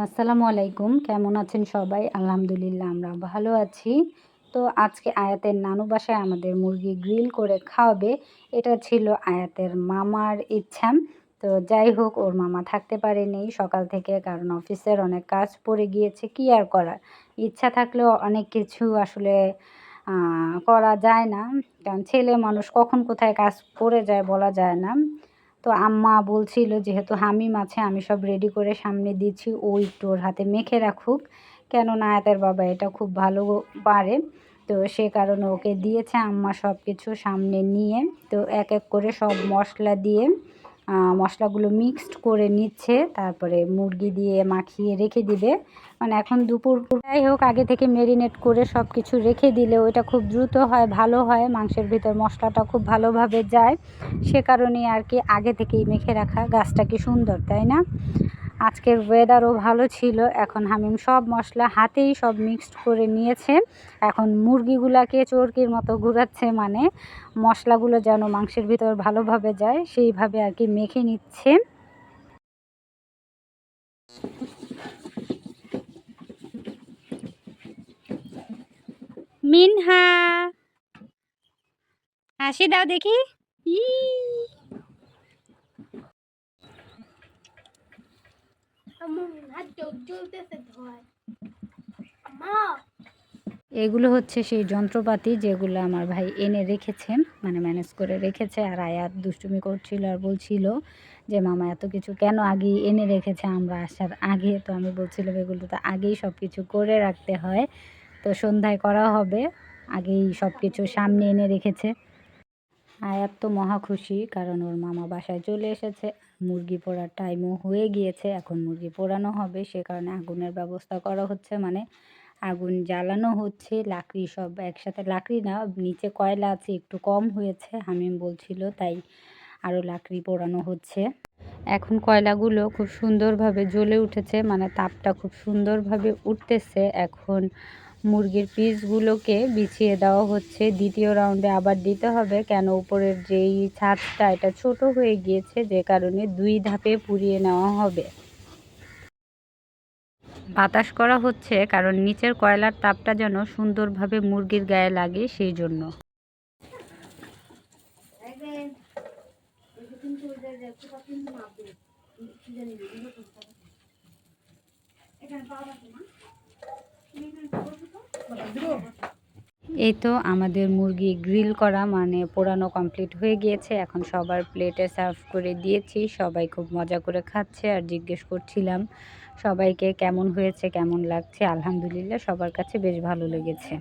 আসসালামু আলাইকুম। কেমন আছেন সবাই? আলহামদুলিল্লাহ আমরা ভালো আছি। তো আজকে আয়াতের নানু বাসায় আমাদের মুরগি গ্রিল করে খাওয়াবে। এটা ছিল আয়াতের মামার ইচ্ছা। তো যাই হোক ওর মামা থাকতে পারেনি সকাল থেকে কারণ অফিসের অনেক কাজ পড়ে গিয়েছে। কি আর করার? ইচ্ছা থাকলেও অনেক কিছু আসলে করা যায় না। কারণ ছেলে মানুষ কখন কোথায় কাজ পড়ে যায় বলা যায় না। তো আম্মা বলছিল যেহেতু হামিম আছে আমি সব রেডি করে সামনে দিচ্ছি ও একটু ওর হাতে মেখে রাখুক কেননা আয়াতের বাবা এটা খুব ভালো পারে। তো সে কারণে ওকে দিয়েছে আম্মা সব কিছু সামনে নিয়ে। তো এক এক করে সব মশলা দিয়ে মশলাগুলো মিক্সড করে নিচ্ছে, তারপরে মুরগি দিয়ে মাখিয়ে রেখে দিবে। মানে এখন দুপুর যাই হোক আগে থেকে ম্যারিনেট করে সব কিছু রেখে দিলে ওইটা খুব দ্রুত হয়, ভালো হয়, মাংসের ভিতর মশলাটা খুব ভালোভাবে যায়। সে কারণেই আর কি আগে থেকেই মেখে রাখা। গাছটা কি সুন্দর তাই না? আজকের ওয়েদারও ভালো ছিল। এখন হামিম সব মশলা হাতেই সব মিক্সড করে নিয়েছে। এখন মুরগিগুলাকে চরকির মতো ঘুরাচ্ছে, মানে মশলাগুলো যেন মাংসের ভিতর ভালোভাবে যায় সেইভাবে আর কি মেখে নিচ্ছে। মিনহা হাসি দাও দেখি। এগুলো হচ্ছে সেই যন্ত্রপাতি যেগুলো আমার ভাই এনে রেখেছে, মানে ম্যানেজ করে রেখেছে। আর আয়াত দুষ্টুমি করছিল আর বলছিল যে মামা এত কিছু কেন আগেই এনে রেখেছে আমরা আসার আগে। তো আমি বলছিলাম এগুলো তো আগেই সব কিছু করে রাখতে হয়, তো সন্ধ্যায় করা হবে, আগেই সব কিছু সামনে এনে রেখেছে। আয়াত তো মহা খুশি কারণ ওর মামা বাসায় চলে এসেছে। মুরগি পোড়ার টাইমও হয়ে গিয়েছে, এখন মুরগি পোড়ানো হবে, সে কারণে আগুনের ব্যবস্থা করা হচ্ছে, মানে আগুন জ্বালানো হচ্ছে। লাকড়ি সব একসাথে, লাকড়ি না নিচে কয়লা আছে একটু কম হয়েছে হামিম বলছিল, তাই আরও লাকড়ি পোড়ানো হচ্ছে। এখন কয়লাগুলো খুব সুন্দরভাবে জ্বলে উঠেছে, মানে তাপটা খুব সুন্দরভাবে উঠতেছে। এখন মুরগির পিসগুলোকে বিছিয়ে দেওয়া হচ্ছে। দ্বিতীয় রাউন্ডে আবার দিতে হবে, কেন উপরের যেই ছাদটা এটা ছোট হয়ে গিয়েছে, যে কারণে 2 ধাপে পুড়িয়ে নেওয়া হবে। বাতাস করা হচ্ছে কারণ নিচের কয়লার তাপটা যেন সুন্দরভাবে মুরগির গায়ে লাগে সেই জন্য। এই তো আমাদের মুরগি গ্রিল করা মানে পোড়ানো কমপ্লিট হয়ে গিয়েছে। এখন সবার প্লেটে সার্ভ করে দিয়েছি, সবাই খুব মজা করে খাচ্ছে। আর জিজ্ঞেস করছিলাম সবাইকে কেমন হয়েছে, কেমন লাগছে। আলহামদুলিল্লাহ সবার কাছে বেশ ভালো লেগেছে।